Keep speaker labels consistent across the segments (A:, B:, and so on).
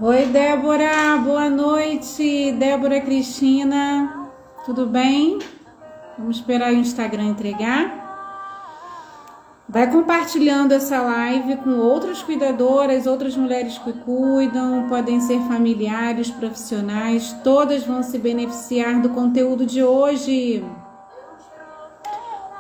A: Oi, Débora, boa noite. Débora Cristina, tudo bem? Vamos esperar o Instagram entregar. Vai compartilhando essa live com outras cuidadoras, outras mulheres que cuidam, podem ser familiares, profissionais, todas vão se beneficiar do conteúdo de hoje.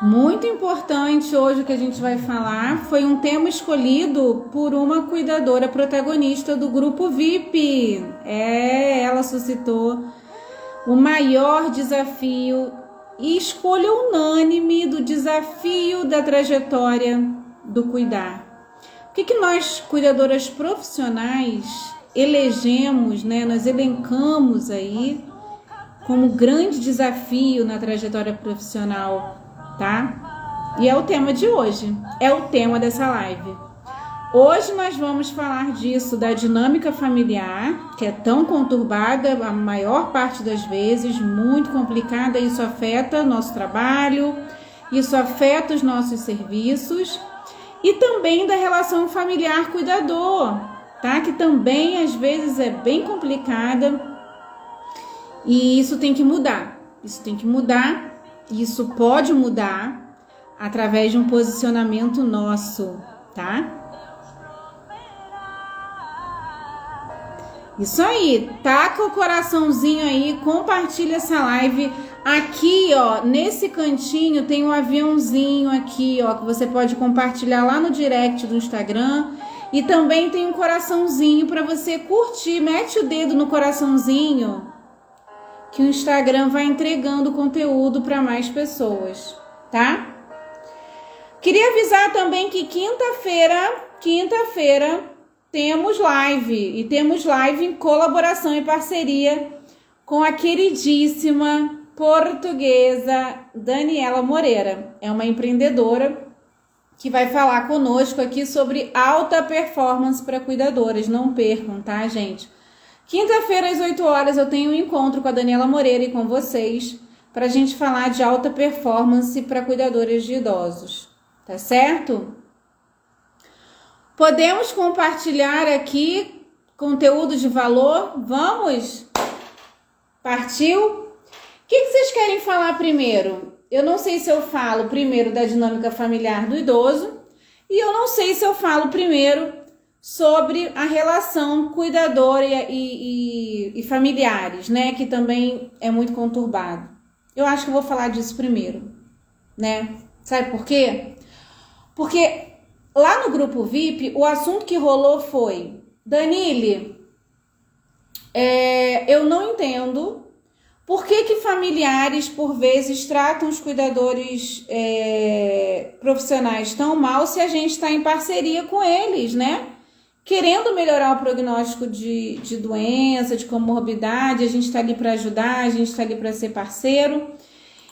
A: Muito importante hoje o que a gente vai falar foi um tema escolhido por uma cuidadora protagonista do grupo VIP. Ela suscitou o maior desafio e escolha unânime do desafio da trajetória do cuidar. O que nós, cuidadoras profissionais, elegemos, né? Nós elencamos aí como grande desafio na trajetória profissional, tá? E é o tema de hoje, é o tema dessa live. Hoje nós vamos falar disso, da dinâmica familiar, que é tão conturbada a maior parte das vezes, muito complicada. Isso afeta nosso trabalho, isso afeta os nossos serviços, e também da relação familiar cuidador, tá? Que também às vezes é bem complicada, e isso tem que mudar. Isso pode mudar através de um posicionamento nosso, tá? Isso aí, taca o coraçãozinho aí, compartilha essa live. Aqui, ó, nesse cantinho tem um aviãozinho aqui, ó, que você pode compartilhar lá no direct do Instagram. E também tem um coraçãozinho para você curtir. Mete o dedo no coraçãozinho, que o Instagram vai entregando conteúdo para mais pessoas, tá? Queria avisar também que quinta-feira temos live, e temos live em colaboração e parceria com a queridíssima portuguesa Daniela Moreira. É uma empreendedora que vai falar conosco aqui sobre alta performance para cuidadoras. Não percam, tá, gente? Quinta-feira, às 8 horas, eu tenho um encontro com a Daniela Moreira e com vocês para a gente falar de alta performance para cuidadoras de idosos, tá certo? Podemos compartilhar aqui conteúdo de valor? Vamos? Partiu? O que vocês querem falar primeiro? Eu não sei se eu falo primeiro da dinâmica familiar do idoso, e eu não sei se eu falo primeiro sobre a relação cuidadora e familiares, né? Que também é muito conturbado. Eu acho que eu vou falar disso primeiro, né? Sabe por quê? Porque lá no grupo VIP, o assunto que rolou foi: Danile, eu não entendo por que familiares, por vezes, tratam os cuidadores profissionais tão mal se a gente está em parceria com eles, né? Querendo melhorar o prognóstico de doença, de comorbidade, a gente está ali para ajudar, a gente está ali para ser parceiro.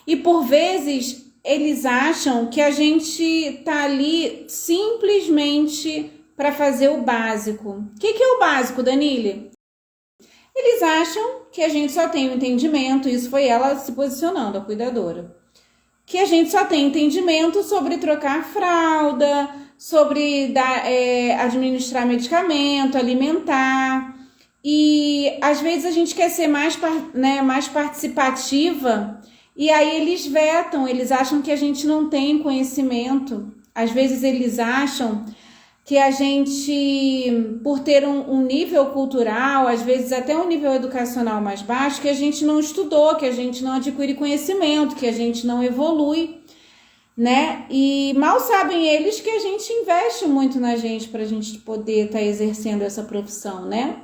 A: E por vezes eles acham que a gente tá ali simplesmente para fazer o básico. O que é o básico, Danile? Eles acham que a gente só tem o entendimento, isso foi ela se posicionando, a cuidadora, que a gente só tem entendimento sobre trocar fralda, sobre administrar medicamento, alimentar. E às vezes a gente quer ser mais participativa, e aí eles vetam, eles acham que a gente não tem conhecimento. Às vezes eles acham que a gente, por ter um nível cultural, às vezes até um nível educacional mais baixo, que a gente não estudou, que a gente não adquire conhecimento, que a gente não evolui, né? E mal sabem eles que a gente investe muito na gente para a gente poder estar exercendo essa profissão, né?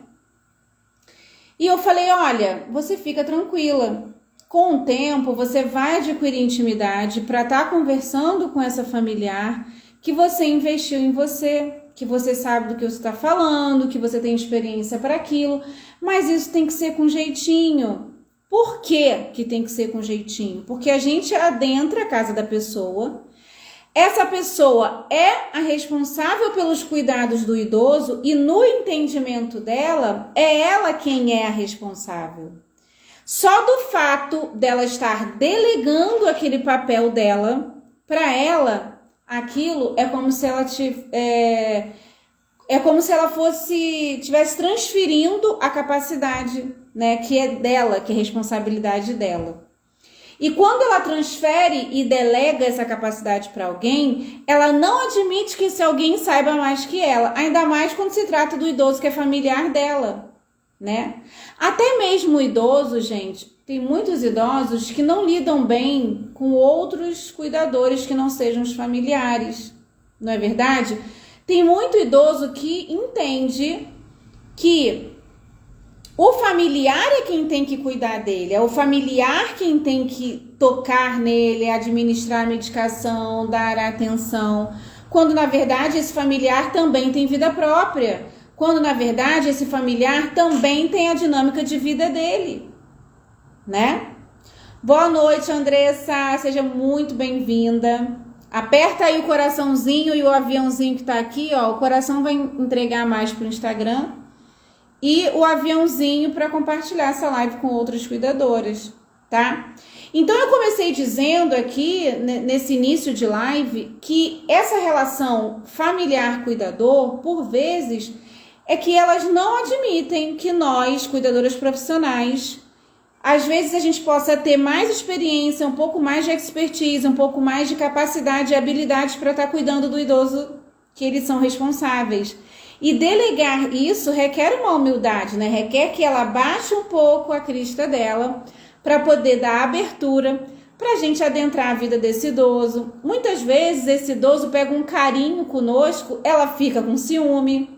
A: E eu falei: olha, você fica tranquila. Com o tempo, você vai adquirir intimidade para estar conversando com essa familiar que você investiu em você, que você sabe do que você está falando, que você tem experiência para aquilo, mas isso tem que ser com jeitinho. Por que tem que ser com jeitinho? Porque a gente adentra a casa da pessoa, essa pessoa é a responsável pelos cuidados do idoso e no entendimento dela, é ela quem é a responsável. Só do fato dela estar delegando aquele papel dela, para ela, aquilo é como se ela é como se ela tivesse transferindo a capacidade, né, que é dela, que é responsabilidade dela. E quando ela transfere e delega essa capacidade para alguém, ela não admite que esse alguém saiba mais que ela, ainda mais quando se trata do idoso que é familiar dela, né? Até mesmo o idoso, gente, tem muitos idosos que não lidam bem com outros cuidadores que não sejam os familiares, não é verdade? Tem muito idoso que entende que o familiar é quem tem que cuidar dele, é o familiar quem tem que tocar nele, administrar a medicação, dar atenção, quando na verdade esse familiar também tem vida própria, quando na verdade esse familiar também tem a dinâmica de vida dele, né? Boa noite, Andressa, seja muito bem-vinda. Aperta aí o coraçãozinho e o aviãozinho que tá aqui, ó, o coração vai entregar mais pro Instagram. E o aviãozinho para compartilhar essa live com outras cuidadoras, tá? Então, eu comecei dizendo aqui, nesse início de live, que essa relação familiar-cuidador, por vezes, é que elas não admitem que nós, cuidadoras profissionais, às vezes a gente possa ter mais experiência, um pouco mais de expertise, um pouco mais de capacidade e habilidade para estar cuidando do idoso que eles são responsáveis. E delegar isso requer uma humildade, né? Requer que ela baixe um pouco a crista dela para poder dar abertura para a gente adentrar a vida desse idoso. Muitas vezes esse idoso pega um carinho conosco, ela fica com ciúme,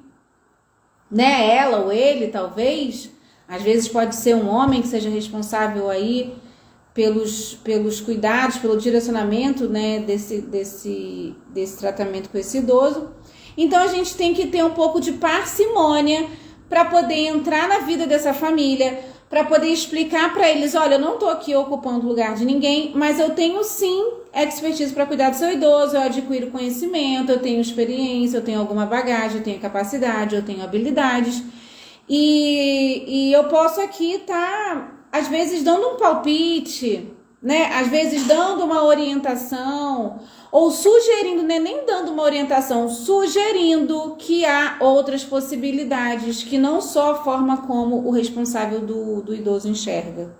A: né? Ela ou ele, talvez. Às vezes pode ser um homem que seja responsável aí pelos cuidados, pelo direcionamento, né, desse tratamento com esse idoso. Então, a gente tem que ter um pouco de parcimônia para poder entrar na vida dessa família, para poder explicar para eles, olha, eu não estou aqui ocupando o lugar de ninguém, mas eu tenho sim expertise para cuidar do seu idoso, eu adquiro conhecimento, eu tenho experiência, eu tenho alguma bagagem, eu tenho capacidade, eu tenho habilidades, e eu posso aqui estar, às vezes, dando um palpite, né? Às vezes dando uma orientação, ou sugerindo, né? Nem dando uma orientação, sugerindo que há outras possibilidades, que não só a forma como o responsável do idoso enxerga,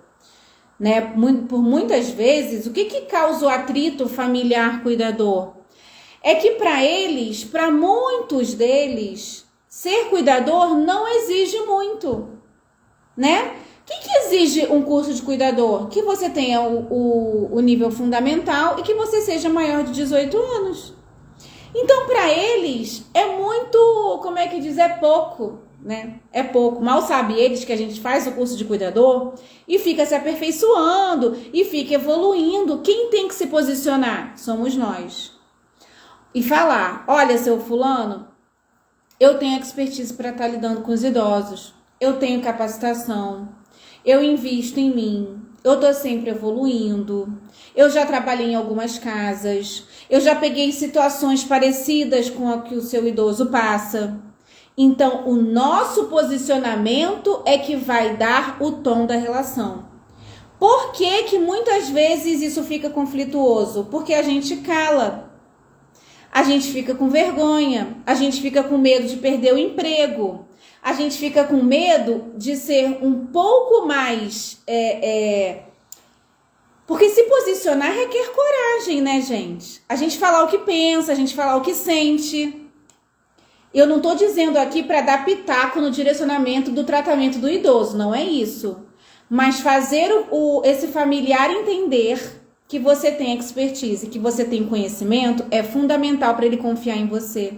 A: né? Por muitas vezes, o que causa o atrito familiar-cuidador? É que para eles, para muitos deles, ser cuidador não exige muito, né? O que exige um curso de cuidador? Que você tenha o nível fundamental e que você seja maior de 18 anos. Então, para eles, é muito, como é que diz, é pouco, né? É pouco. Mal sabe eles que a gente faz o curso de cuidador e fica se aperfeiçoando e fica evoluindo. Quem tem que se posicionar? Somos nós. E falar, olha, seu fulano, eu tenho expertise para estar lidando com os idosos. Eu tenho capacitação. Eu invisto em mim, eu tô sempre evoluindo, eu já trabalhei em algumas casas, eu já peguei situações parecidas com a que o seu idoso passa. Então, o nosso posicionamento é que vai dar o tom da relação. Por que que muitas vezes isso fica conflituoso? Porque a gente cala, a gente fica com vergonha, a gente fica com medo de perder o emprego. A gente fica com medo de ser um pouco mais... Porque se posicionar requer coragem, né, gente? A gente falar o que pensa, a gente falar o que sente. Eu não tô dizendo aqui para dar pitaco no direcionamento do tratamento do idoso, não é isso. Mas fazer esse familiar entender que você tem expertise, que você tem conhecimento, é fundamental para ele confiar em você.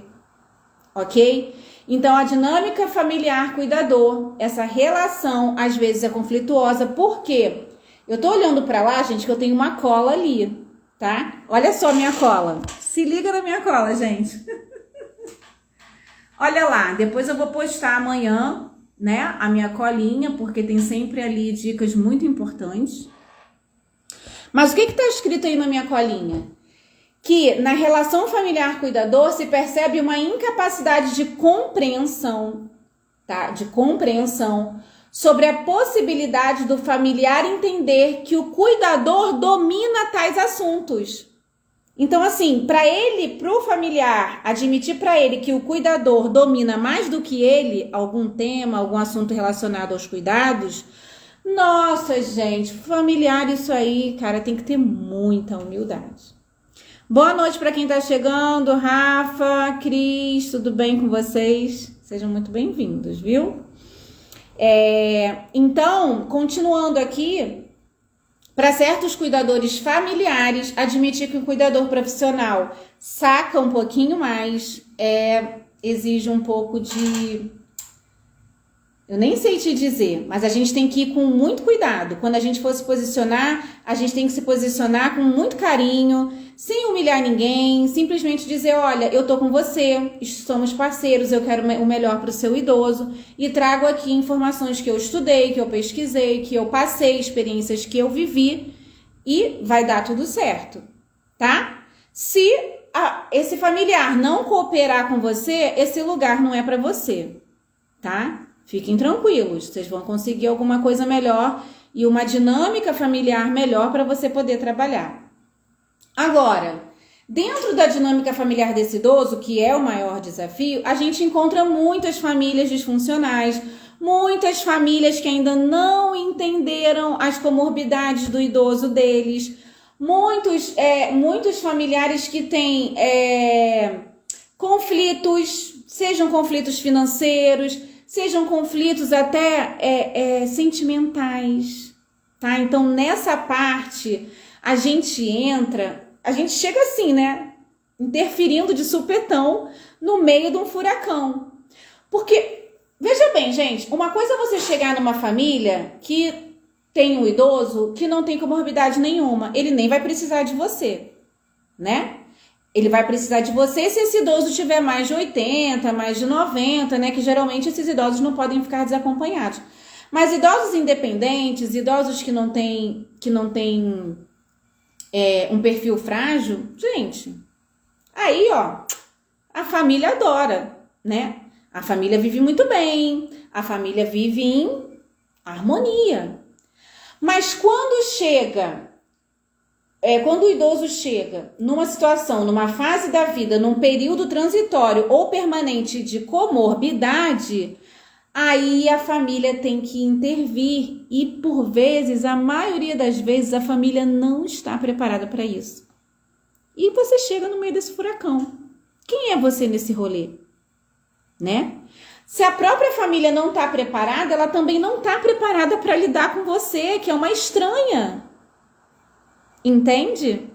A: Ok? Então, a dinâmica familiar-cuidador, essa relação, às vezes, é conflituosa. Por quê? Eu tô olhando para lá, gente, que eu tenho uma cola ali, tá? Olha só a minha cola. Se liga na minha cola, gente. Olha lá, depois eu vou postar amanhã, né, a minha colinha, porque tem sempre ali dicas muito importantes. Mas o que tá escrito aí na minha colinha? Que na relação familiar-cuidador se percebe uma incapacidade de compreensão, tá? De compreensão sobre a possibilidade do familiar entender que o cuidador domina tais assuntos. Então, assim, pro familiar admitir para ele que o cuidador domina mais do que ele algum tema, algum assunto relacionado aos cuidados, nossa, gente, familiar, isso aí, cara, tem que ter muita humildade. Boa noite para quem tá chegando, Rafa, Cris, tudo bem com vocês? Sejam muito bem-vindos, viu? Então, continuando aqui, para certos cuidadores familiares, admitir que o cuidador profissional saca um pouquinho mais, exige um pouco de... Eu nem sei te dizer, mas a gente tem que ir com muito cuidado. Quando a gente for se posicionar, a gente tem que se posicionar com muito carinho, sem humilhar ninguém, simplesmente dizer, olha, eu tô com você, somos parceiros, eu quero o melhor para o seu idoso e trago aqui informações que eu estudei, que eu pesquisei, que eu passei, experiências que eu vivi e vai dar tudo certo, tá? Se esse familiar não cooperar com você, esse lugar não é para você, tá? Fiquem tranquilos, vocês vão conseguir alguma coisa melhor e uma dinâmica familiar melhor para você poder trabalhar. Agora, dentro da dinâmica familiar desse idoso, que é o maior desafio, a gente encontra muitas famílias disfuncionais, muitas famílias que ainda não entenderam as comorbidades do idoso deles, muitos familiares que têm conflitos, sejam conflitos financeiros, sejam conflitos até sentimentais, tá? Então, nessa parte, a gente chega assim, né? Interferindo de supetão no meio de um furacão. Porque, veja bem, gente, uma coisa é você chegar numa família que tem um idoso que não tem comorbidade nenhuma, ele nem vai precisar de você, né? Ele vai precisar de você se esse idoso tiver mais de 80, mais de 90, né? Que geralmente esses idosos não podem ficar desacompanhados. Mas idosos independentes, idosos que não têm um perfil frágil, gente, aí, ó, a família adora, né? A família vive muito bem, a família vive em harmonia. Mas quando o idoso chega numa situação, numa fase da vida, num período transitório ou permanente de comorbidade, aí a família tem que intervir e, por vezes, a maioria das vezes, a família não está preparada para isso. E você chega no meio desse furacão. Quem é você nesse rolê? Né? Se a própria família não está preparada, ela também não está preparada para lidar com você, que é uma estranha. Entende?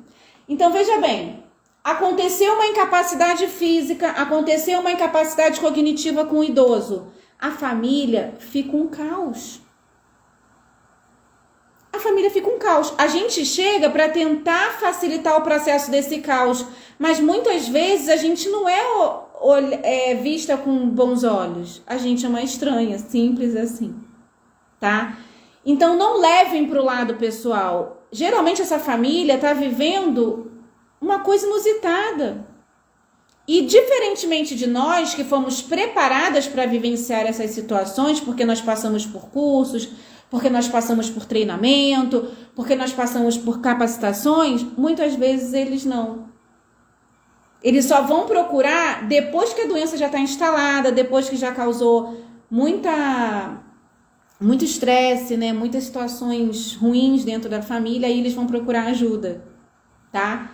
A: Então, veja bem, aconteceu uma incapacidade física, aconteceu uma incapacidade cognitiva com o idoso. A família fica um caos. A família fica um caos. A gente chega para tentar facilitar o processo desse caos, mas muitas vezes a gente não é vista com bons olhos. A gente é uma estranha, simples assim, tá? Então, não levem para o lado pessoal. Geralmente essa família está vivendo uma coisa inusitada. E diferentemente de nós que fomos preparadas para vivenciar essas situações, porque nós passamos por cursos, porque nós passamos por treinamento, porque nós passamos por capacitações, muitas vezes eles não. Eles só vão procurar depois que a doença já está instalada, depois que já causou muito estresse, né? Muitas situações ruins dentro da família, aí eles vão procurar ajuda, tá?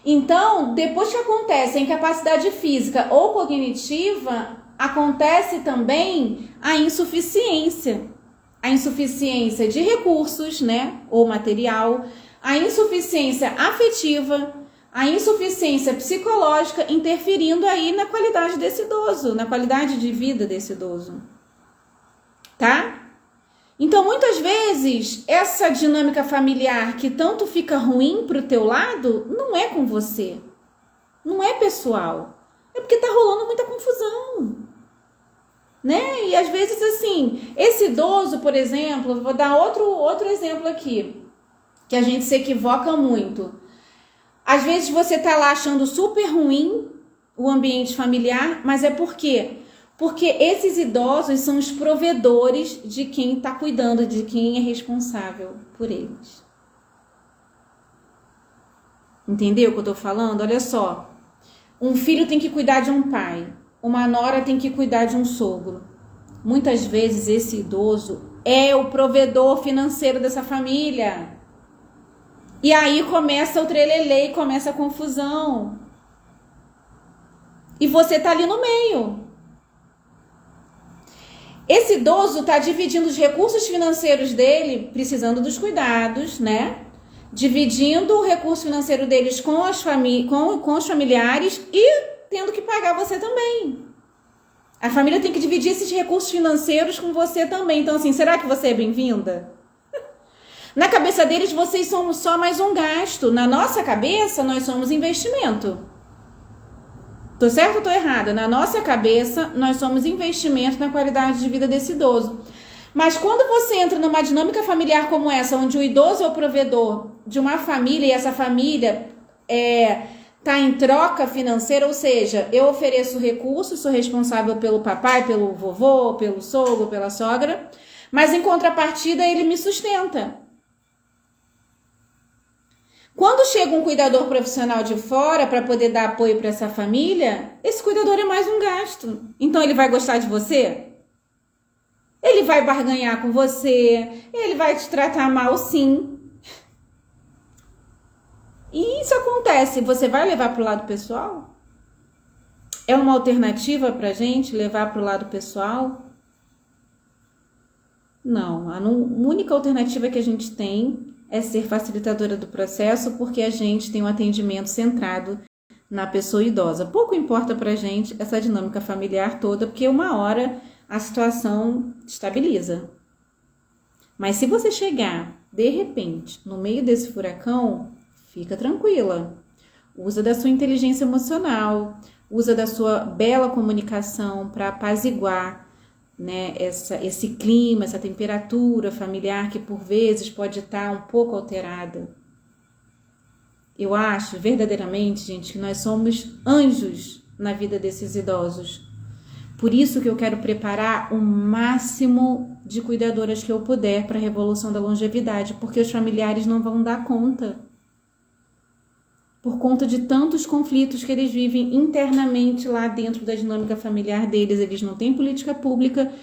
A: Então, depois que acontece a incapacidade física ou cognitiva, acontece também a insuficiência de recursos, né? Ou material, a insuficiência afetiva, a insuficiência psicológica, interferindo aí na qualidade desse idoso, na qualidade de vida desse idoso, tá? Então, muitas vezes, essa dinâmica familiar que tanto fica ruim pro teu lado, não é com você. Não é pessoal. É porque tá rolando muita confusão. Né? E às vezes, assim, esse idoso, por exemplo, vou dar outro exemplo aqui, que a gente se equivoca muito. Às vezes você tá lá achando super ruim o ambiente familiar, mas é por quê? Porque esses idosos são os provedores de quem está cuidando, de quem é responsável por eles. Entendeu o que eu tô falando? Olha só. Um filho tem que cuidar de um pai. Uma nora tem que cuidar de um sogro. Muitas vezes esse idoso é o provedor financeiro dessa família. E aí começa o trelelê e começa a confusão. E você tá ali no meio. Esse idoso tá dividindo os recursos financeiros dele, precisando dos cuidados, né? Dividindo o recurso financeiro deles com os familiares e tendo que pagar você também. A família tem que dividir esses recursos financeiros com você também. Então, assim, será que você é bem-vinda? Na cabeça deles, vocês são só mais um gasto. Na nossa cabeça, nós somos investimento. Tô certo ou tô errada? Na nossa cabeça, nós somos investimento na qualidade de vida desse idoso. Mas quando você entra numa dinâmica familiar como essa, onde o idoso é o provedor de uma família e essa família tá em troca financeira, ou seja, eu ofereço recursos, sou responsável pelo papai, pelo vovô, pelo sogro, pela sogra, mas em contrapartida ele me sustenta. Quando chega um cuidador profissional de fora para poder dar apoio para essa família, esse cuidador é mais um gasto. Então ele vai gostar de você? Ele vai barganhar com você, ele vai te tratar mal, sim. E isso acontece, você vai levar para o lado pessoal? É uma alternativa para a gente levar para o lado pessoal? Não, a única alternativa que a gente tem é ser facilitadora do processo, porque a gente tem um atendimento centrado na pessoa idosa. Pouco importa para a gente essa dinâmica familiar toda, porque uma hora a situação estabiliza. Mas se você chegar, de repente, no meio desse furacão, fica tranquila. Usa da sua inteligência emocional, usa da sua bela comunicação para apaziguar, né, esse clima, essa temperatura familiar que por vezes pode estar um pouco alterada. Eu acho verdadeiramente, gente, que nós somos anjos na vida desses idosos. Por isso que eu quero preparar o máximo de cuidadoras que eu puder para a revolução da longevidade, porque os familiares não vão dar conta. Por conta de tantos conflitos que eles vivem internamente lá dentro da dinâmica familiar deles. Eles não têm política pública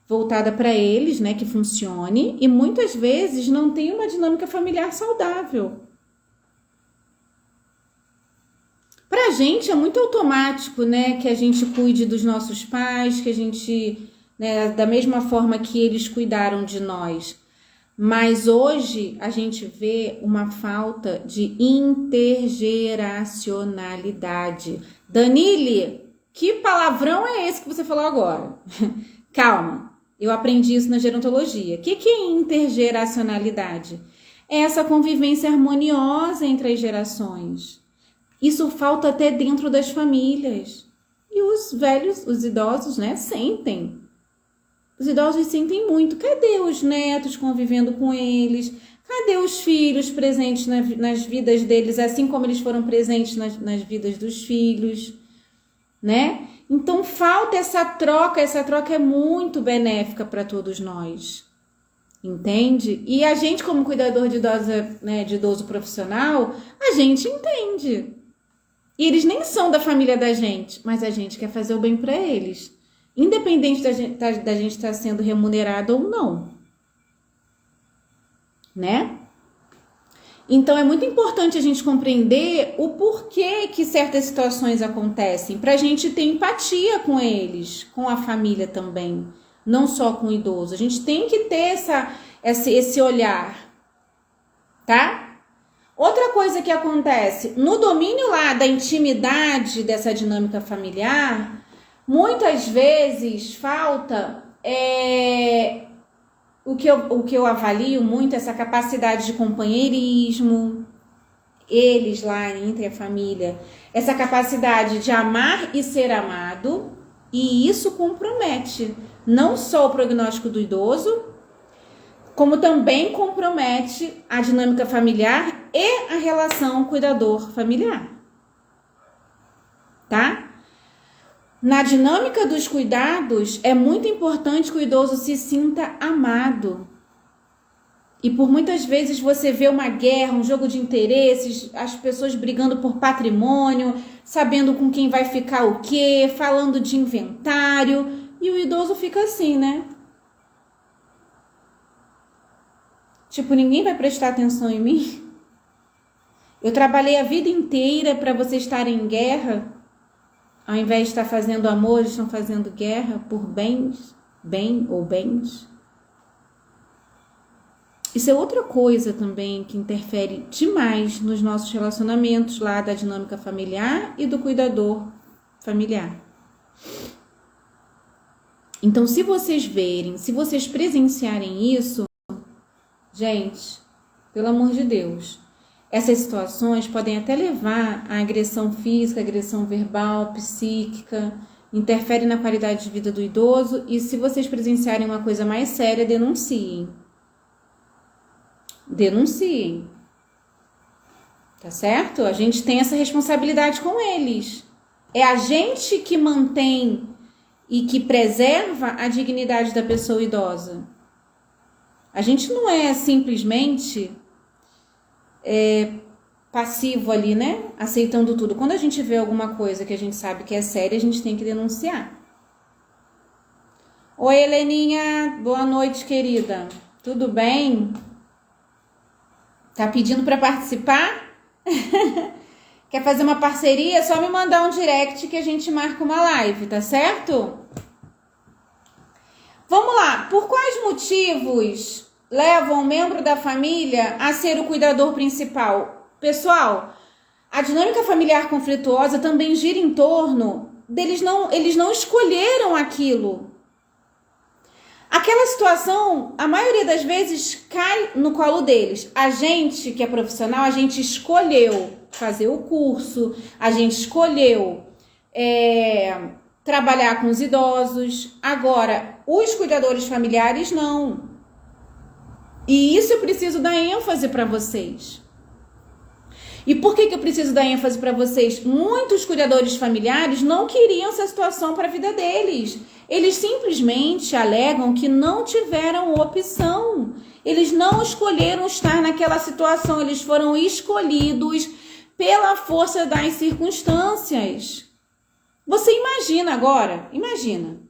A: voltada para eles, né, que funcione, e muitas vezes não tem uma dinâmica familiar saudável. Pra gente é muito automático, né, que a gente cuide dos nossos pais, que a gente, né, da mesma forma que eles cuidaram de nós. Mas hoje a gente vê uma falta de intergeracionalidade. Danile, que palavrão é esse que você falou agora? Calma, eu aprendi isso na gerontologia. O que é intergeracionalidade? É essa convivência harmoniosa entre as gerações. Isso falta até dentro das famílias. E os velhos, os idosos, né, sentem. Os idosos sentem muito. Cadê os netos convivendo com eles? Cadê os filhos presentes nas vidas deles, assim como eles foram presentes nas vidas dos filhos, né? Então falta essa troca é muito benéfica para todos nós. Entende? E a gente, como cuidador de idosa, né, de idoso profissional, a gente entende. E eles nem são da família da gente, mas a gente quer fazer o bem para eles. Independente da gente estar sendo remunerado ou não. Né? Então é muito importante a gente compreender o porquê que certas situações acontecem, para a gente ter empatia com eles, com a família também, não só com o idoso. A gente tem que ter esse olhar, tá? Outra coisa que acontece, no domínio lá da intimidade dessa dinâmica familiar, muitas vezes falta o que eu avalio muito, essa capacidade de companheirismo, eles lá entre a família, essa capacidade de amar e ser amado, e isso compromete não só o prognóstico do idoso, como também compromete a dinâmica familiar e a relação cuidador familiar, tá? Na dinâmica dos cuidados, é muito importante que o idoso se sinta amado. E por muitas vezes você vê uma guerra, um jogo de interesses, as pessoas brigando por patrimônio, sabendo com quem vai ficar o quê, falando de inventário, e o idoso fica assim, né? Tipo, ninguém vai prestar atenção em mim? Eu trabalhei a vida inteira para você estar em guerra, ao invés de estar fazendo amor, estão fazendo guerra por bens, bem ou bens. Isso é outra coisa também que interfere demais nos nossos relacionamentos lá da dinâmica familiar e do cuidador familiar. Então, se vocês verem, se vocês presenciarem isso, gente, pelo amor de Deus, essas situações podem até levar à agressão física, agressão verbal, psíquica, interfere na qualidade de vida do idoso e se vocês presenciarem uma coisa mais séria, denunciem. Denunciem. Tá certo? A gente tem essa responsabilidade com eles. É a gente que mantém e que preserva a dignidade da pessoa idosa. A gente não é simplesmente passivo ali, né? Aceitando tudo. Quando a gente vê alguma coisa que a gente sabe que é séria, a gente tem que denunciar. Oi, Heleninha. Boa noite, querida. Tudo bem? Tá pedindo para participar? Quer fazer uma parceria? É só me mandar um direct que a gente marca uma live, tá certo? Vamos lá. Por quais motivos levam um membro da família a ser o cuidador principal? Pessoal, a dinâmica familiar conflituosa também gira em torno deles eles não escolheram aquilo. Aquela situação, a maioria das vezes, cai no colo deles. A gente, que é profissional, a gente escolheu fazer o curso, a gente escolheu trabalhar com os idosos. Agora, os cuidadores familiares, não. E isso eu preciso dar ênfase para vocês. E por que eu preciso dar ênfase para vocês? Muitos cuidadores familiares não queriam essa situação para a vida deles. Eles simplesmente alegam que não tiveram opção. Eles não escolheram estar naquela situação. Eles foram escolhidos pela força das circunstâncias. Você imagina agora, imagina.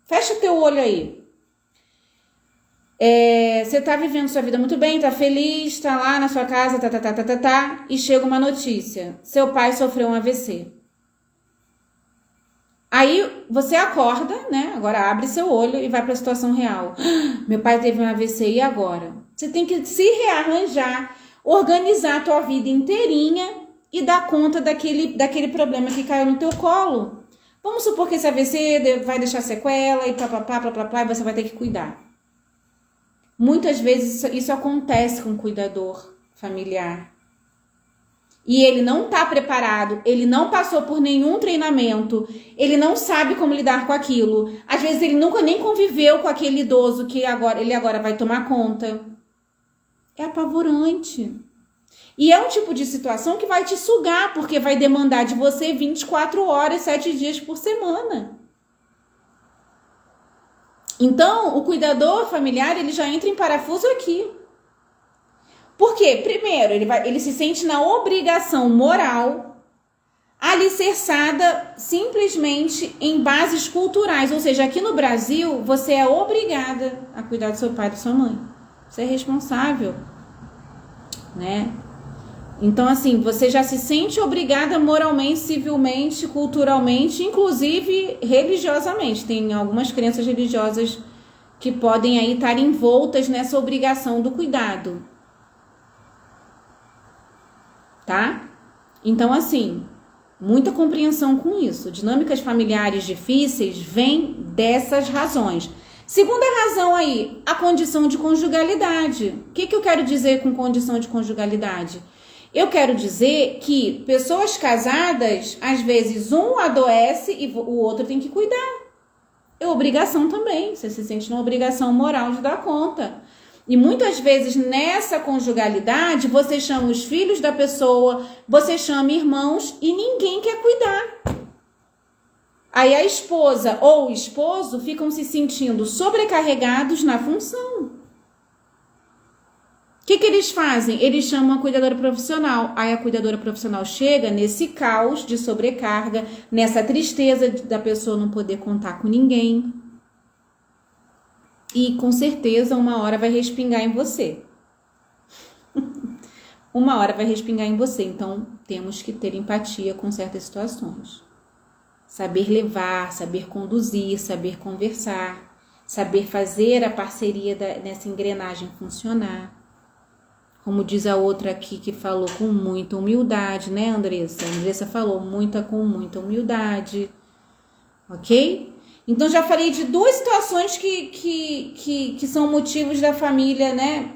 A: Fecha teu olho aí. Você tá vivendo sua vida muito bem, tá feliz, tá lá na sua casa, e chega uma notícia. Seu pai sofreu um AVC. Aí você acorda, né? Agora abre seu olho e vai para a situação real. Meu pai teve um AVC, e agora? Você tem que se rearranjar, organizar a tua vida inteirinha e dar conta daquele problema que caiu no teu colo. Vamos supor que esse AVC vai deixar sequela e e você vai ter que cuidar. Muitas vezes isso acontece com o cuidador familiar. E ele não está preparado, ele não passou por nenhum treinamento, ele não sabe como lidar com aquilo. Às vezes ele nunca nem conviveu com aquele idoso que ele agora vai tomar conta. É apavorante. E é um tipo de situação que vai te sugar, porque vai demandar de você 24 horas, 7 dias por semana. Então, o cuidador familiar, ele já entra em parafuso aqui. Por quê? Primeiro, ele se sente na obrigação moral, alicerçada simplesmente em bases culturais. Ou seja, aqui no Brasil, você é obrigada a cuidar do seu pai e da sua mãe. Você é responsável, né? Então, assim, você já se sente obrigada moralmente, civilmente, culturalmente, inclusive religiosamente. Tem algumas crenças religiosas que podem aí estar envoltas nessa obrigação do cuidado. Tá? Então, assim, muita compreensão com isso. Dinâmicas familiares difíceis vêm dessas razões. Segunda razão aí, a condição de conjugalidade. O que eu quero dizer com condição de conjugalidade? Eu quero dizer que pessoas casadas, às vezes um adoece e o outro tem que cuidar. É obrigação também, você se sente numa obrigação moral de dar conta. E muitas vezes nessa conjugalidade, você chama os filhos da pessoa, você chama irmãos e ninguém quer cuidar. Aí a esposa ou o esposo ficam se sentindo sobrecarregados na função. O que eles fazem? Eles chamam a cuidadora profissional. Aí a cuidadora profissional chega nesse caos de sobrecarga, nessa tristeza da pessoa não poder contar com ninguém. E com certeza uma hora vai respingar em você. Uma hora vai respingar em você. Então temos que ter empatia com certas situações. Saber levar, saber conduzir, saber conversar, saber fazer a parceria nessa engrenagem funcionar. Como diz a outra aqui que falou com muita humildade, né, Andressa? A Andressa falou com muita humildade, ok? Então, já falei de duas situações que são motivos da família, né?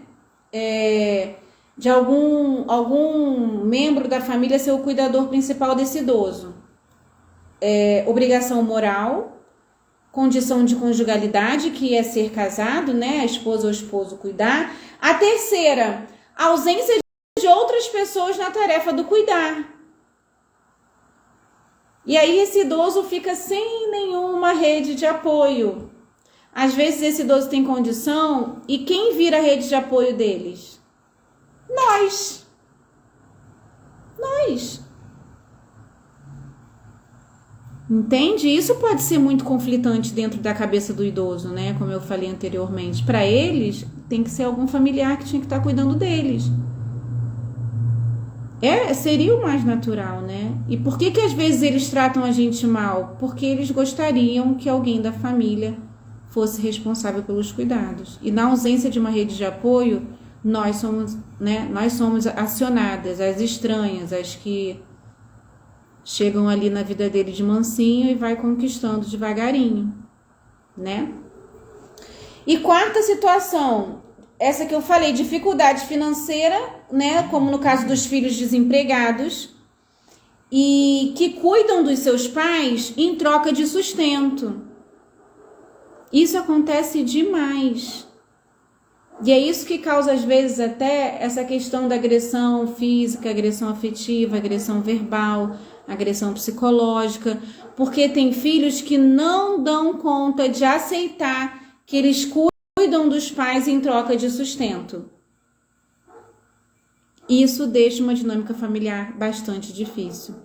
A: De algum membro da família ser o cuidador principal desse idoso. Obrigação moral, condição de conjugalidade, que é ser casado, né? A esposa ou o esposo cuidar. A terceira, ausência de outras pessoas na tarefa do cuidar. E aí esse idoso fica sem nenhuma rede de apoio. Às vezes esse idoso tem condição e quem vira a rede de apoio deles? Nós. Entende? Isso pode ser muito conflitante dentro da cabeça do idoso, né? Como eu falei anteriormente. Para eles, tem que ser algum familiar que tinha que estar cuidando deles. Seria o mais natural, né? E por que às vezes eles tratam a gente mal? Porque eles gostariam que alguém da família fosse responsável pelos cuidados. E na ausência de uma rede de apoio, nós somos acionadas, as estranhas, as que chegam ali na vida dele de mansinho e vai conquistando devagarinho, né? E quarta situação, essa que eu falei, dificuldade financeira, né? Como no caso dos filhos desempregados e que cuidam dos seus pais em troca de sustento. Isso acontece demais. E é isso que causa, às vezes, até essa questão da agressão física, agressão afetiva, agressão verbal, agressão psicológica, porque tem filhos que não dão conta de aceitar que eles cuidam dos pais em troca de sustento. Isso deixa uma dinâmica familiar bastante difícil.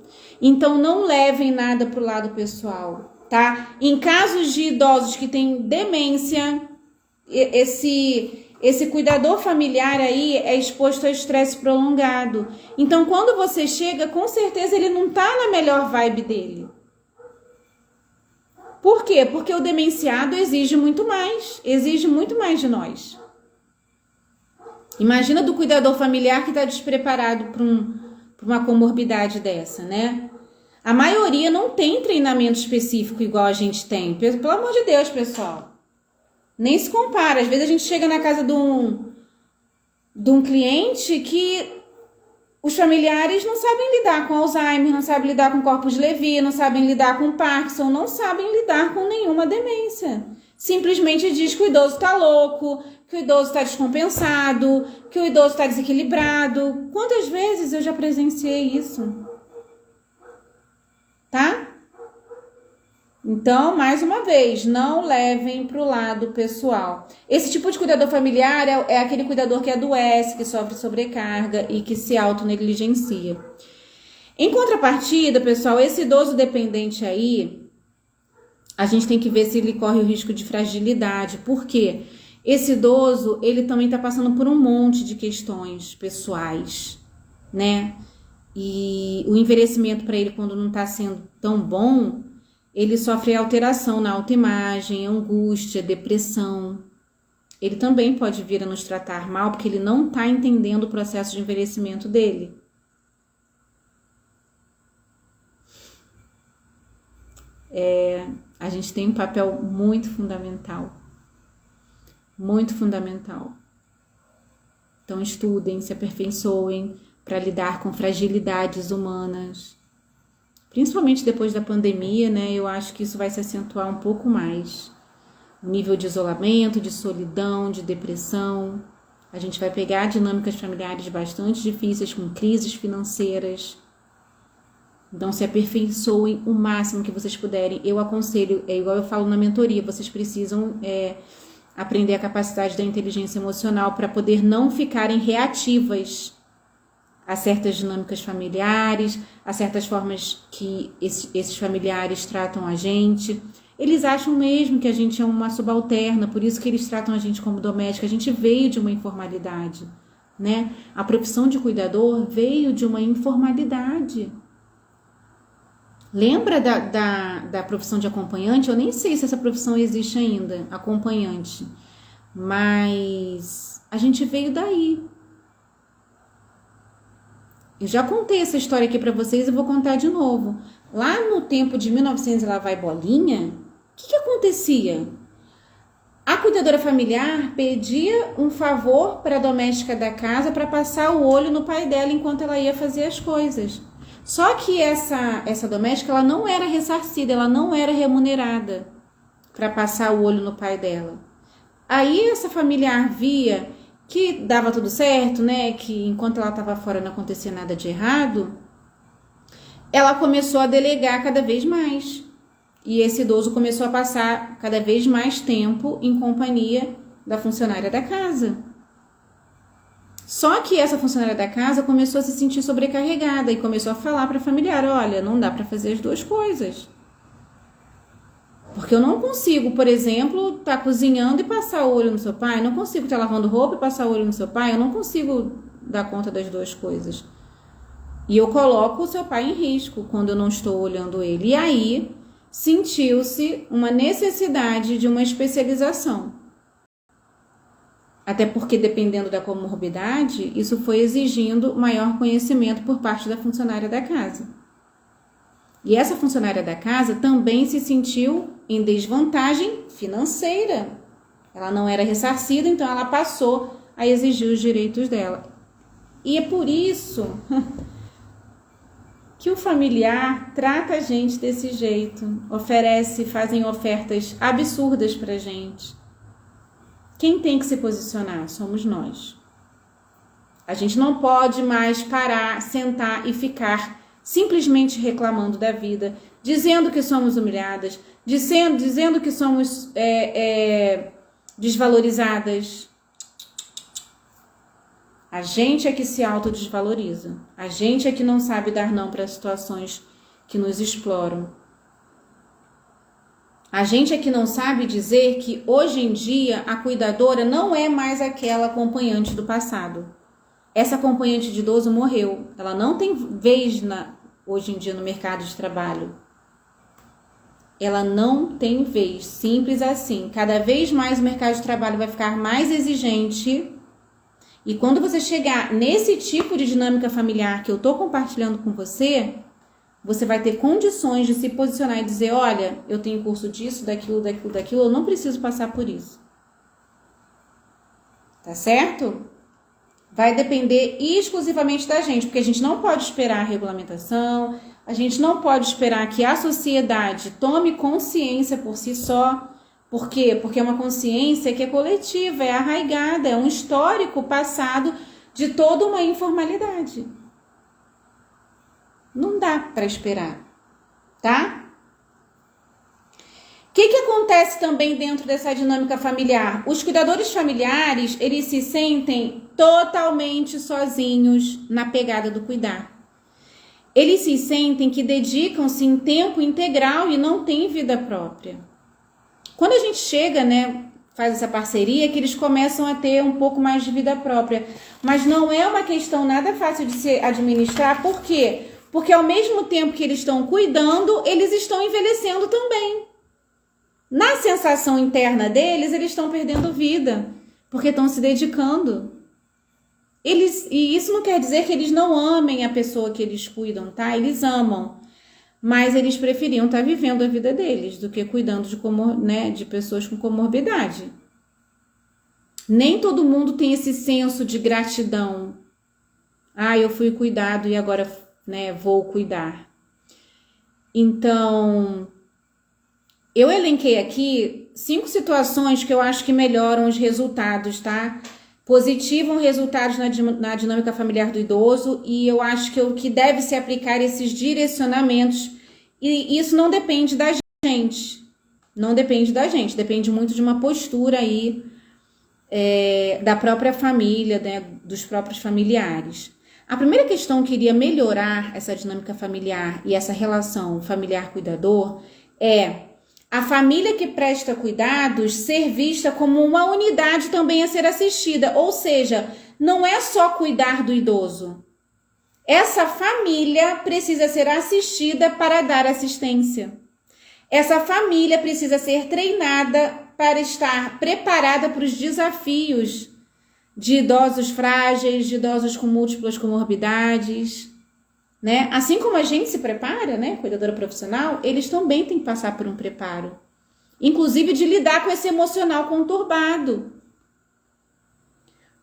A: Então, não levem nada para o lado pessoal, tá? Em casos de idosos que têm demência, esse cuidador familiar aí é exposto a estresse prolongado. Então, quando você chega, com certeza ele não tá na melhor vibe dele. Por quê? Porque o demenciado exige muito mais de nós. Imagina do cuidador familiar que está despreparado para uma comorbidade dessa, né? A maioria não tem treinamento específico igual a gente tem. Pelo amor de Deus, pessoal. Nem se compara. Às vezes a gente chega na casa de um cliente que os familiares não sabem lidar com Alzheimer, não sabem lidar com corpus de Levy, não sabem lidar com Parkinson, não sabem lidar com nenhuma demência. Simplesmente diz que o idoso está louco, que o idoso está descompensado, que o idoso está desequilibrado. Quantas vezes eu já presenciei isso? Tá? Então, mais uma vez, não levem para o lado pessoal. Esse tipo de cuidador familiar é aquele cuidador que adoece, que sofre sobrecarga e que se autonegligencia. Em contrapartida, pessoal, esse idoso dependente aí, a gente tem que ver se ele corre o risco de fragilidade. Por quê? Esse idoso, ele também está passando por um monte de questões pessoais, né? E o envelhecimento para ele, quando não está sendo tão bom, ele sofre alteração na autoimagem, angústia, depressão. Ele também pode vir a nos tratar mal porque ele não está entendendo o processo de envelhecimento dele. A gente tem um papel muito fundamental. Muito fundamental. Então estudem, se aperfeiçoem para lidar com fragilidades humanas. Principalmente depois da pandemia, né? Eu acho que isso vai se acentuar um pouco mais. O nível de isolamento, de solidão, de depressão. A gente vai pegar dinâmicas familiares bastante difíceis, com crises financeiras. Então, se aperfeiçoem o máximo que vocês puderem. Eu aconselho, igual eu falo na mentoria, vocês precisam aprender a capacidade da inteligência emocional para poder não ficarem reativas a certas dinâmicas familiares, a certas formas que esses familiares tratam a gente. Eles acham mesmo que a gente é uma subalterna, por isso que eles tratam a gente como doméstica. A gente veio de uma informalidade, né? A profissão de cuidador veio de uma informalidade. Lembra da profissão de acompanhante? Eu nem sei se essa profissão existe ainda, acompanhante. Mas a gente veio daí. Eu já contei essa história aqui para vocês e vou contar de novo. Lá no tempo de 1900 e lá vai bolinha, o que acontecia? A cuidadora familiar pedia um favor para a doméstica da casa para passar o olho no pai dela enquanto ela ia fazer as coisas. Só que essa doméstica ela não era ressarcida, ela não era remunerada para passar o olho no pai dela. Aí essa familiar via que dava tudo certo, né? Que enquanto ela estava fora não acontecia nada de errado. Ela começou a delegar cada vez mais. E esse idoso começou a passar cada vez mais tempo em companhia da funcionária da casa. Só que essa funcionária da casa começou a se sentir sobrecarregada e começou a falar para a familiar, olha, não dá para fazer as duas coisas. Porque eu não consigo, por exemplo, estar cozinhando e passar o olho no seu pai, não consigo estar lavando roupa e passar o olho no seu pai, eu não consigo dar conta das duas coisas. E eu coloco o seu pai em risco quando eu não estou olhando ele. E aí sentiu-se uma necessidade de uma especialização. Até porque, dependendo da comorbidade, isso foi exigindo maior conhecimento por parte da funcionária da casa. E essa funcionária da casa também se sentiu em desvantagem financeira. Ela não era ressarcida, então ela passou a exigir os direitos dela. E é por isso que o familiar trata a gente desse jeito, fazem ofertas absurdas pra gente. Quem tem que se posicionar somos nós. A gente não pode mais parar, sentar e ficar simplesmente reclamando da vida, dizendo que somos humilhadas, dizendo que somos desvalorizadas. A gente é que se autodesvaloriza. A gente é que não sabe dar não para situações que nos exploram. A gente é que não sabe dizer que hoje em dia a cuidadora não é mais aquela acompanhante do passado. Essa acompanhante de idoso morreu. Ela não tem vez hoje em dia no mercado de trabalho. Ela não tem vez. Simples assim. Cada vez mais o mercado de trabalho vai ficar mais exigente. E quando você chegar nesse tipo de dinâmica familiar que eu estou compartilhando com você, você vai ter condições de se posicionar e dizer, olha, eu tenho curso disso, daquilo, eu não preciso passar por isso. Tá certo? Vai depender exclusivamente da gente, porque a gente não pode esperar a regulamentação, a gente não pode esperar que a sociedade tome consciência por si só. Por quê? Porque é uma consciência que é coletiva, é arraigada, é um histórico passado de toda uma informalidade. Não dá para esperar, tá? O que acontece também dentro dessa dinâmica familiar? Os cuidadores familiares, eles se sentem totalmente sozinhos na pegada do cuidar. Eles se sentem que dedicam-se em tempo integral e não têm vida própria. Quando a gente chega, né, faz essa parceria, que eles começam a ter um pouco mais de vida própria. Mas não é uma questão nada fácil de se administrar. Por quê? Porque ao mesmo tempo que eles estão cuidando, eles estão envelhecendo também. Na sensação interna deles, eles estão perdendo vida, porque estão se dedicando. E isso não quer dizer que eles não amem a pessoa que eles cuidam, tá? Eles amam, mas eles preferiam estar vivendo a vida deles do que cuidando de pessoas com comorbidade. Nem todo mundo tem esse senso de gratidão. Ah, eu fui cuidado e agora, vou cuidar. Então, eu elenquei aqui 5 situações que eu acho que melhoram os resultados, tá? Positivam resultados na dinâmica familiar do idoso, e eu acho que o que deve se aplicar esses direcionamentos, e isso não depende da gente, Não depende da gente, depende muito de uma postura aí da própria família, né, dos próprios familiares. A primeira questão que iria melhorar essa dinâmica familiar e essa relação familiar-cuidador é a família que presta cuidados ser vista como uma unidade também a ser assistida, ou seja, não é só cuidar do idoso. Essa família precisa ser assistida para dar assistência. Essa família precisa ser treinada para estar preparada para os desafios de idosos frágeis, de idosos com múltiplas comorbidades, né? Assim como a gente se prepara, né, cuidadora profissional, eles também têm que passar por um preparo, inclusive de lidar com esse emocional conturbado.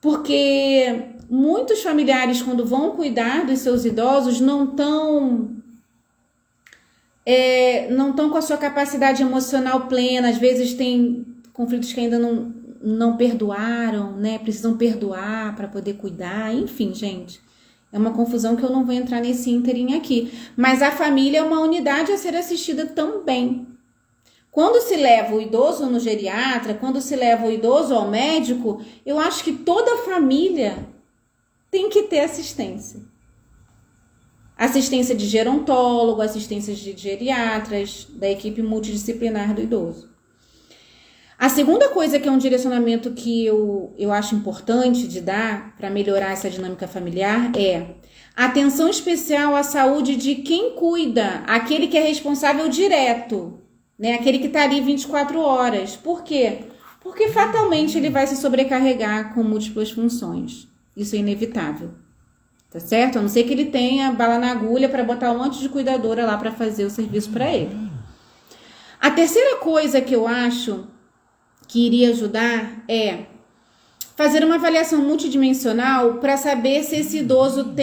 A: Porque muitos familiares, quando vão cuidar dos seus idosos, não estão com a sua capacidade emocional plena. Às vezes tem conflitos que ainda não perdoaram, né? Precisam perdoar para poder cuidar. Enfim, gente, é uma confusão que eu não vou entrar nesse ínterim aqui. Mas a família é uma unidade a ser assistida também. Quando se leva o idoso no geriatra, quando se leva o idoso ao médico, eu acho que toda a família tem que ter assistência. Assistência de gerontólogo, assistência de geriatras, da equipe multidisciplinar do idoso. A segunda coisa que é um direcionamento que eu acho importante de dar para melhorar essa dinâmica familiar é atenção especial à saúde de quem cuida, aquele que é responsável direto, né? Aquele que está ali 24 horas. Por quê? Porque fatalmente ele vai se sobrecarregar com múltiplas funções. Isso é inevitável. Tá certo? A não ser que ele tenha bala na agulha para botar um monte de cuidadora lá para fazer o serviço para ele. A terceira coisa que eu acho que iria ajudar é fazer uma avaliação multidimensional para saber se esse idoso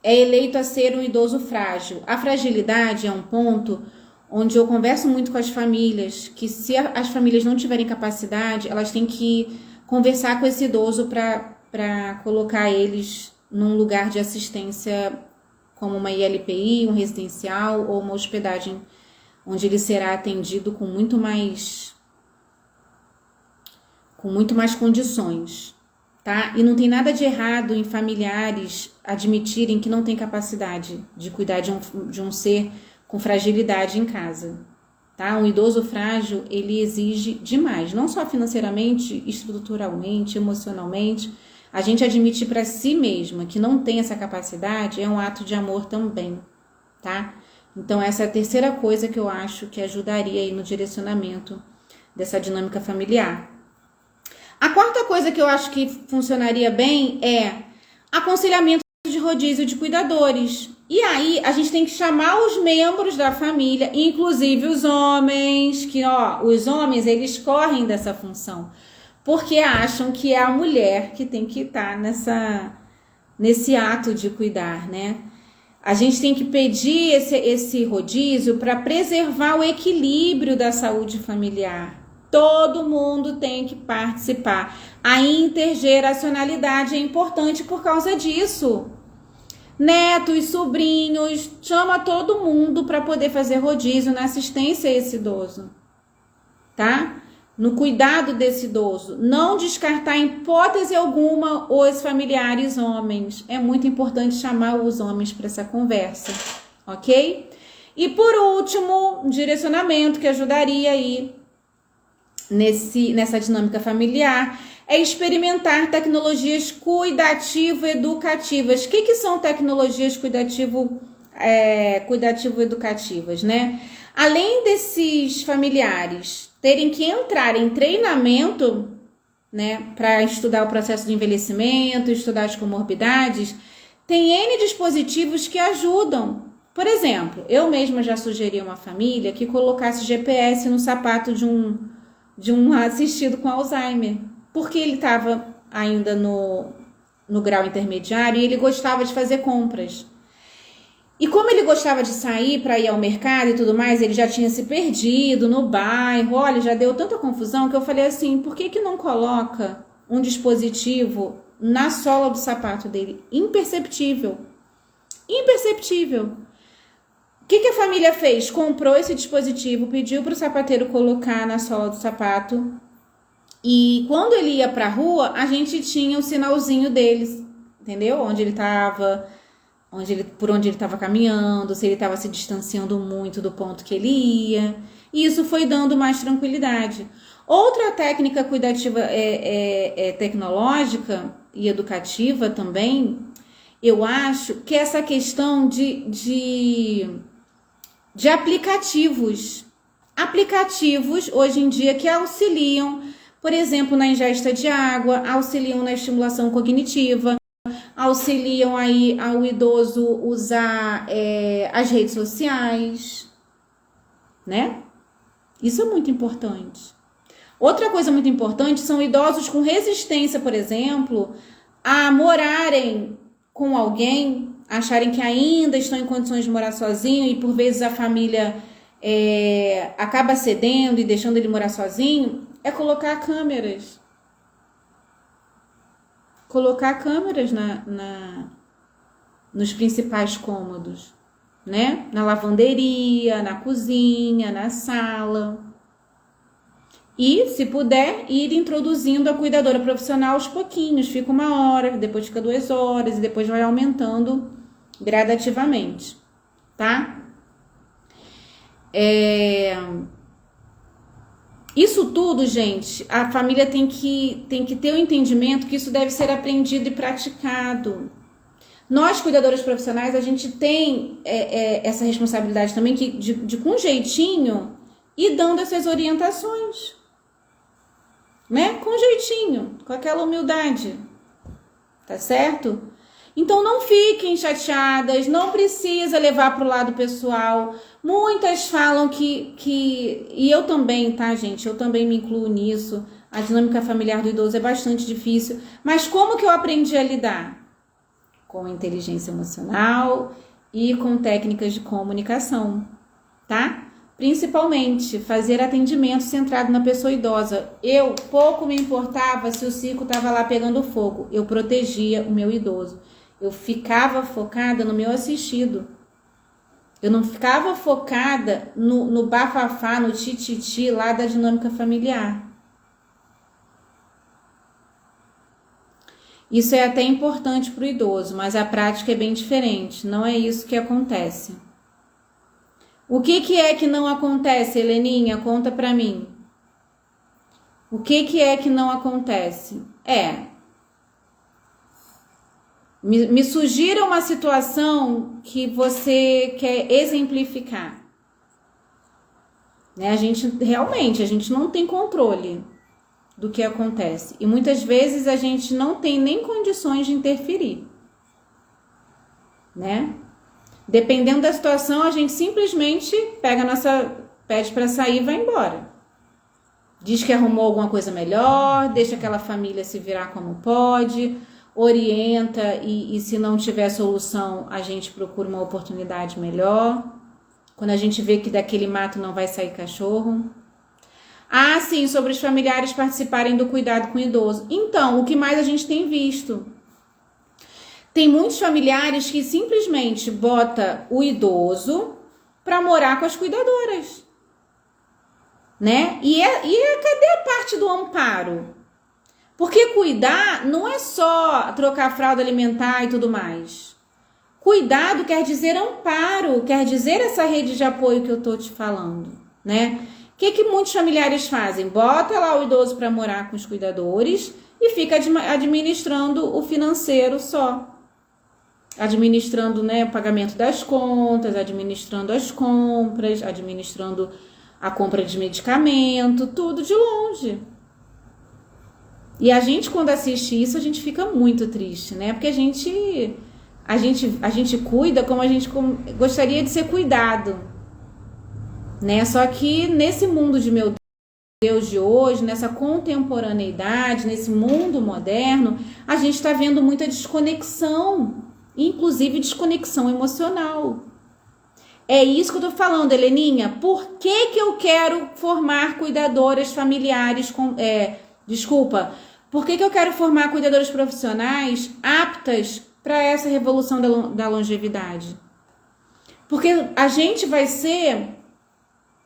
A: é eleito a ser um idoso frágil. A fragilidade é um ponto onde eu converso muito com as famílias, que se as famílias não tiverem capacidade, elas têm que conversar com esse idoso para colocar eles num lugar de assistência como uma ILPI, um residencial ou uma hospedagem onde ele será atendido com muito mais condições, tá? E não tem nada de errado em familiares admitirem que não tem capacidade de cuidar de um ser com fragilidade em casa, tá? Um idoso frágil, ele exige demais, não só financeiramente, estruturalmente, emocionalmente. A gente admitir para si mesma que não tem essa capacidade é um ato de amor também, tá? Então essa é a terceira coisa que eu acho que ajudaria aí no direcionamento dessa dinâmica familiar. A quarta coisa que eu acho que funcionaria bem é aconselhamento de rodízio de cuidadores. E aí a gente tem que chamar os membros da família, inclusive os homens, que os homens eles correm dessa função, porque acham que é a mulher que tem que estar nesse ato de cuidar, né? A gente tem que pedir esse rodízio para preservar o equilíbrio da saúde familiar. Todo mundo tem que participar. A intergeracionalidade é importante por causa disso. Netos, sobrinhos, chama todo mundo para poder fazer rodízio na assistência a esse idoso, tá? No cuidado desse idoso. Não descartar em hipótese alguma os familiares homens. É muito importante chamar os homens para essa conversa, ok? E por último, um direcionamento que ajudaria aí nessa dinâmica familiar é experimentar tecnologias cuidativo-educativas. O que são tecnologias cuidativo-educativas, né? Além desses familiares terem que entrar em treinamento, né, para estudar o processo de envelhecimento, estudar as comorbidades, tem N dispositivos que ajudam. Por exemplo, eu mesma já sugeri a uma família que colocasse GPS no sapato de um assistido com Alzheimer, porque ele estava ainda no grau intermediário e ele gostava de fazer compras. E como ele gostava de sair para ir ao mercado e tudo mais, ele já tinha se perdido no bairro, olha, já deu tanta confusão que eu falei assim, por que não coloca um dispositivo na sola do sapato dele? Imperceptível. Imperceptível. que a família fez? Comprou esse dispositivo, pediu para o sapateiro colocar na sola do sapato. E quando ele ia para a rua, a gente tinha o sinalzinho deles, entendeu? Onde ele estava, por onde ele estava caminhando, se ele estava se distanciando muito do ponto que ele ia. E isso foi dando mais tranquilidade. Outra técnica cuidativa tecnológica e educativa também, eu acho que é essa questão de aplicativos. Aplicativos, hoje em dia, que auxiliam, por exemplo, na ingesta de água, auxiliam na estimulação cognitiva, auxiliam aí ao idoso usar as redes sociais, né? Isso é muito importante. Outra coisa muito importante são idosos com resistência, por exemplo, a morarem com alguém, acharem que ainda estão em condições de morar sozinho e por vezes a família acaba cedendo e deixando ele morar sozinho, é colocar câmeras. Colocar câmeras nos principais cômodos, né? Na lavanderia, na cozinha, na sala. E, se puder, ir introduzindo a cuidadora profissional aos pouquinhos. Fica 1 hora, depois fica 2 horas e depois vai aumentando gradativamente, tá? Isso tudo, gente, a família tem que ter o entendimento que isso deve ser aprendido e praticado. Nós, cuidadoras profissionais, a gente tem essa responsabilidade também de com jeitinho, ir dando essas orientações. Né? Com jeitinho, com aquela humildade, tá certo? Então não fiquem chateadas, não precisa levar para o lado pessoal. Muitas falam e eu também, tá, gente? Eu também me incluo nisso. A dinâmica familiar do idoso é bastante difícil. Mas como que eu aprendi a lidar? Com inteligência emocional e com técnicas de comunicação, tá? Principalmente, fazer atendimento centrado na pessoa idosa. Eu pouco me importava se o circo estava lá pegando fogo. Eu protegia o meu idoso. Eu ficava focada no meu assistido. Eu não ficava focada no bafafá, no tititi lá da dinâmica familiar. Isso é até importante para o idoso, mas a prática é bem diferente. Não é isso que acontece. O que é que não acontece, Heleninha? Conta pra mim. O que é que não acontece? Me sugira uma situação que você quer exemplificar. Né? A gente não tem controle do que acontece. E muitas vezes a gente não tem nem condições de interferir. Né? Dependendo da situação, a gente simplesmente pede para sair e vai embora. Diz que arrumou alguma coisa melhor, deixa aquela família se virar como pode, orienta e se não tiver solução, a gente procura uma oportunidade melhor. Quando a gente vê que daquele mato não vai sair cachorro. Ah, sim, sobre os familiares participarem do cuidado com o idoso. Então, o que mais a gente tem visto? Tem muitos familiares que simplesmente bota o idoso para morar com as cuidadoras, né? E cadê a parte do amparo? Porque cuidar não é só trocar a fralda alimentar e tudo mais. Cuidado quer dizer amparo, quer dizer essa rede de apoio que eu tô te falando, né? O que muitos familiares fazem? Bota lá o idoso para morar com os cuidadores e fica administrando o financeiro só. Administrando, né, o pagamento das contas, administrando as compras, administrando a compra de medicamento, tudo de longe. E a gente, quando assiste isso, a gente fica muito triste, né? Porque a gente cuida como a gente gostaria de ser cuidado, né? Só que nesse mundo de meu Deus de hoje, nessa contemporaneidade, nesse mundo moderno, a gente está vendo muita desconexão, inclusive desconexão emocional. É isso que eu tô falando, Heleninha. Por que eu quero formar cuidadoras familiares por que eu quero formar cuidadoras profissionais aptas para essa revolução da longevidade? Porque a gente vai ser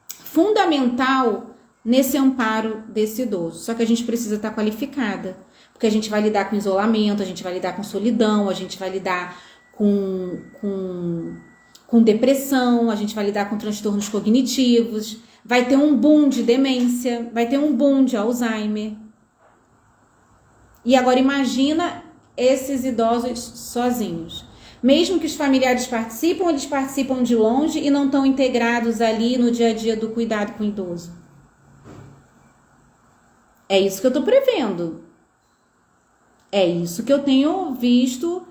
A: fundamental nesse amparo desse idoso. Só que a gente precisa estar qualificada, porque a gente vai lidar com isolamento, a gente vai lidar com solidão, a gente vai lidar com depressão, a gente vai lidar com transtornos cognitivos, vai ter um boom de demência, vai ter um boom de Alzheimer. E agora imagina esses idosos sozinhos. Mesmo que os familiares participam, eles participam de longe e não estão integrados ali no dia a dia do cuidado com o idoso. É isso que eu estou prevendo. É isso que eu tenho visto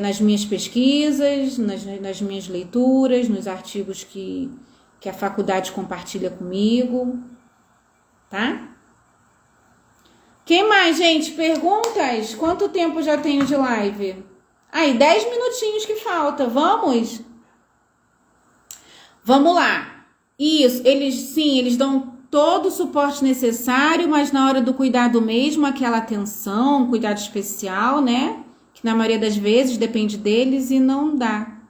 A: nas minhas pesquisas, nas minhas leituras, nos artigos que a faculdade compartilha comigo, tá? Quem mais, gente? Perguntas? Quanto tempo já tenho de live? Aí, 10 minutinhos que falta. Vamos? Vamos lá. Isso, eles dão todo o suporte necessário, mas na hora do cuidado mesmo, aquela atenção, cuidado especial, né? Que na maioria das vezes depende deles e não dá.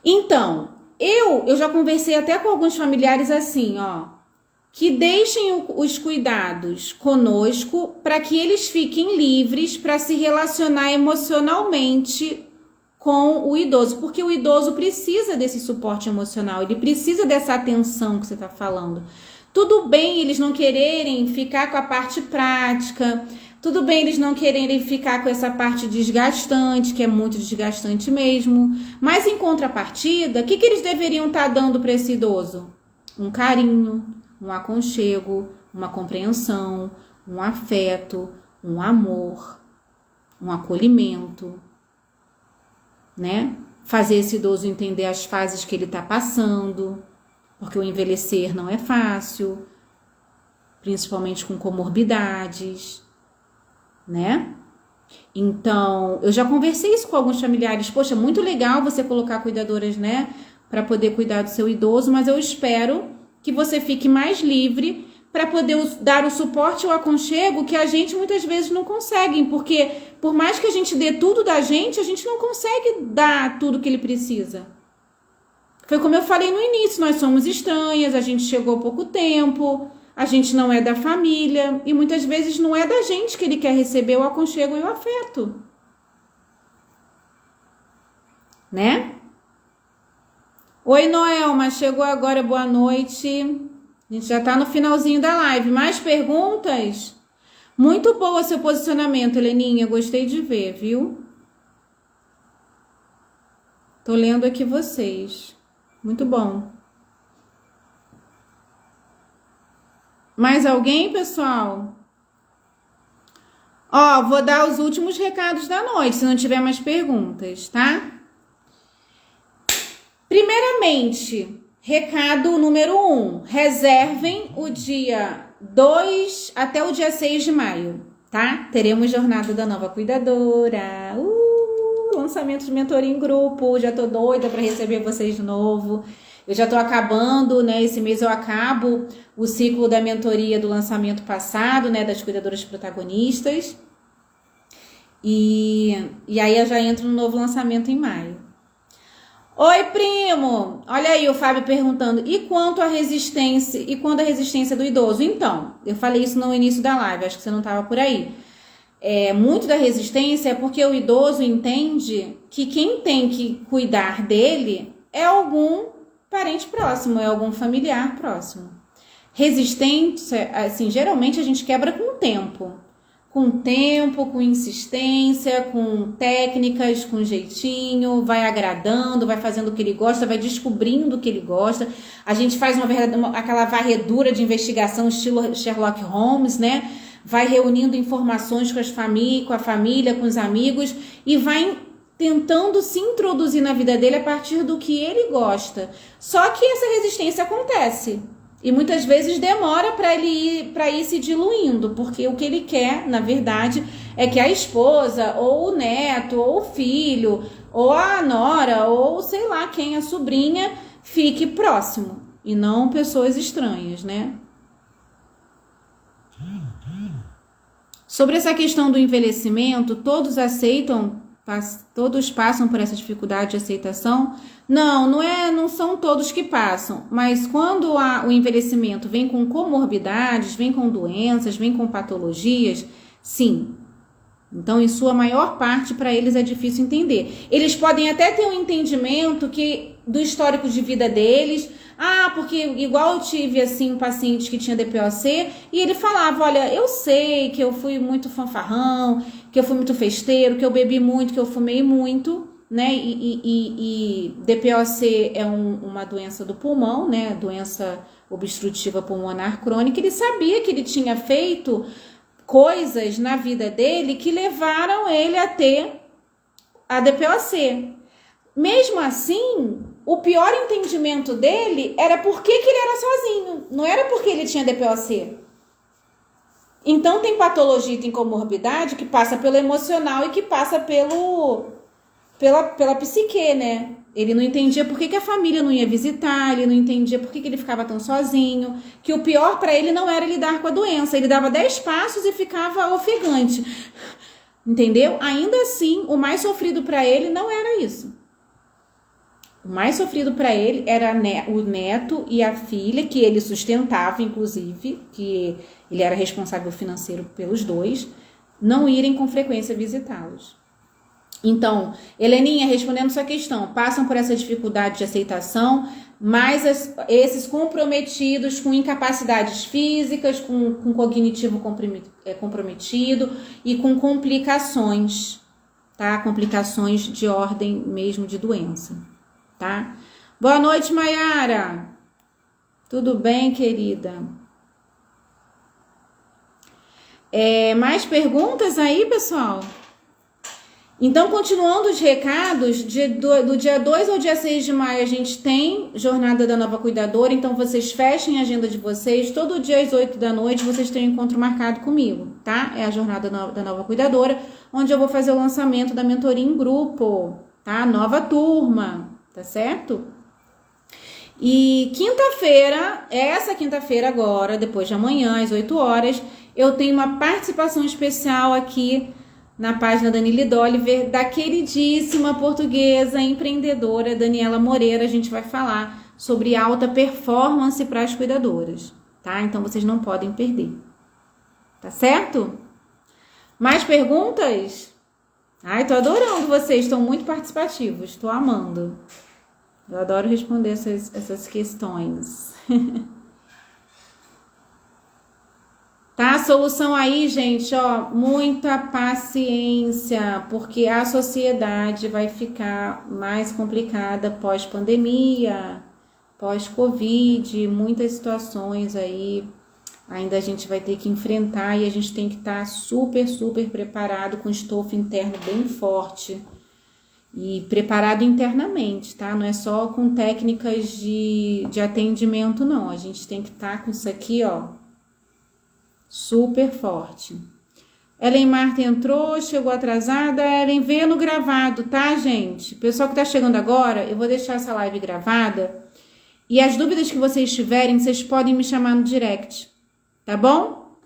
A: Então, eu já conversei até com alguns familiares assim, ó, que deixem os cuidados conosco para que eles fiquem livres para se relacionar emocionalmente com o idoso, porque o idoso precisa desse suporte emocional, ele precisa dessa atenção que você está falando. Tudo bem eles não quererem ficar com a parte prática, tudo bem eles não quererem ficar com essa parte desgastante, que é muito desgastante mesmo, mas em contrapartida, o que eles deveriam estar dando para esse idoso? Um carinho, um aconchego, uma compreensão, um afeto, um amor, um acolhimento, né? Fazer esse idoso entender as fases que ele está passando, porque o envelhecer não é fácil, principalmente com comorbidades, né? Então, eu já conversei isso com alguns familiares. Poxa, muito legal você colocar cuidadoras, né? Para poder cuidar do seu idoso, mas eu espero que você fique mais livre para poder dar o suporte ou aconchego que a gente muitas vezes não consegue, porque por mais que a gente dê tudo da gente, a gente não consegue dar tudo que ele precisa. Foi como eu falei no início, nós somos estranhas, a gente chegou há pouco tempo, a gente não é da família e muitas vezes não é da gente que ele quer receber o aconchego e o afeto, né? Oi, Noelma, chegou agora, boa noite. A gente já tá no finalzinho da live. Mais perguntas? Muito boa seu posicionamento, Heleninha. Gostei de ver, viu? Tô lendo aqui vocês. Muito bom. Mais alguém, pessoal? Ó, vou dar os últimos recados da noite, se não tiver mais perguntas, tá? Primeiramente, recado número 1, reservem o dia 2 até o dia 6 de maio, tá? Teremos Jornada da Nova Cuidadora, lançamento de mentoria em grupo, já tô doida para receber vocês de novo. Eu já tô acabando, né? Esse mês eu acabo o ciclo da mentoria do lançamento passado, né? Das cuidadoras protagonistas. E aí eu já entro no novo lançamento em maio. Oi, primo! Olha aí o Fábio perguntando, e quanto à resistência, e quando a resistência do idoso? Então, eu falei isso no início da live, acho que você não estava por aí. Muito da resistência é porque o idoso entende que quem tem que cuidar dele é algum parente próximo, é algum familiar próximo. Resistência, assim, geralmente a gente quebra com o tempo. Com insistência, com técnicas, com jeitinho, vai agradando, vai fazendo o que ele gosta, vai descobrindo o que ele gosta. A gente faz aquela varredura de investigação estilo Sherlock Holmes, né? Vai reunindo informações com a família, com os amigos e vai tentando se introduzir na vida dele a partir do que ele gosta. Só que essa resistência acontece. E muitas vezes demora para ir se diluindo, porque o que ele quer, na verdade, é que a esposa, ou o neto, ou o filho, ou a nora, ou sei lá quem, a sobrinha, fique próximo, e não pessoas estranhas, né? Sobre essa questão do envelhecimento, todos aceitam Todos passam por essa dificuldade de aceitação? Não são todos que passam, mas quando o envelhecimento vem com comorbidades, vem com doenças, vem com patologias, sim. Então, em sua maior parte, para eles é difícil entender. Eles podem até ter um entendimento do histórico de vida deles. Porque igual eu tive assim um paciente que tinha DPOC e ele falava, olha, eu sei que eu fui muito fanfarrão, que eu fui muito festeiro, que eu bebi muito, que eu fumei muito, né? E DPOC é uma doença do pulmão, né? Doença obstrutiva pulmonar crônica. Ele sabia que ele tinha feito coisas na vida dele que levaram ele a ter a DPOC. Mesmo assim, o pior entendimento dele era por que ele era sozinho, não era porque ele tinha DPOC. Então tem patologia e tem comorbidade que passa pelo emocional e que passa pela psique, né? Ele não entendia por que a família não ia visitar, ele não entendia por que ele ficava tão sozinho, que o pior para ele não era lidar com a doença, ele dava 10 passos e ficava ofegante, entendeu? Ainda assim, o mais sofrido para ele não era isso. O mais sofrido para ele era o neto e a filha, que ele sustentava, inclusive, que ele era responsável financeiro pelos dois, não irem com frequência visitá-los. Então, Heleninha, respondendo sua questão, passam por essa dificuldade de aceitação, mas esses comprometidos com incapacidades físicas, com cognitivo comprometido e com complicações, tá? Complicações de ordem mesmo de doença, tá? Boa noite, Maiara. Tudo bem, querida? Mais perguntas aí, pessoal? Então, continuando os recados, do dia 2 ao dia 6 de maio a gente tem Jornada da Nova Cuidadora, então vocês fechem a agenda de vocês, todo dia às 8 da noite vocês têm um encontro marcado comigo, tá? É a Jornada da Nova Cuidadora, onde eu vou fazer o lançamento da mentoria em grupo, tá? Nova turma, tá certo? E essa quinta-feira agora, depois de amanhã, às 8 horas, eu tenho uma participação especial aqui na página da Nilide Oliver, da queridíssima portuguesa empreendedora Daniela Moreira. A gente vai falar sobre alta performance para as cuidadoras, tá? Então vocês não podem perder, tá certo? Mais perguntas? Ai, tô adorando vocês, estão muito participativos, tô amando. Eu adoro responder essas questões. Tá? A solução aí, gente, ó, muita paciência, porque a sociedade vai ficar mais complicada pós-pandemia, pós-Covid, muitas situações aí ainda a gente vai ter que enfrentar e a gente tem que estar super, super preparado, com estofo interno bem forte e preparado internamente, tá? Não é só com técnicas de atendimento, não. A gente tem que estar com isso aqui, ó, super forte. Ellen Marta entrou, chegou atrasada. Ellen, vê no gravado, tá, gente? Pessoal que tá chegando agora, eu vou deixar essa live gravada. E as dúvidas que vocês tiverem, vocês podem me chamar no direct, tá bom?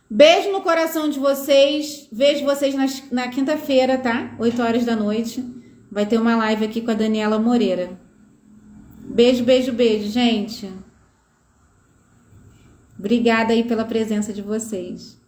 A: Beijo no coração de vocês. Vejo vocês na quinta-feira, tá? 8 horas da noite. Vai ter uma live aqui com a Daniela Moreira. Beijo, beijo, beijo, gente. Obrigada aí pela presença de vocês.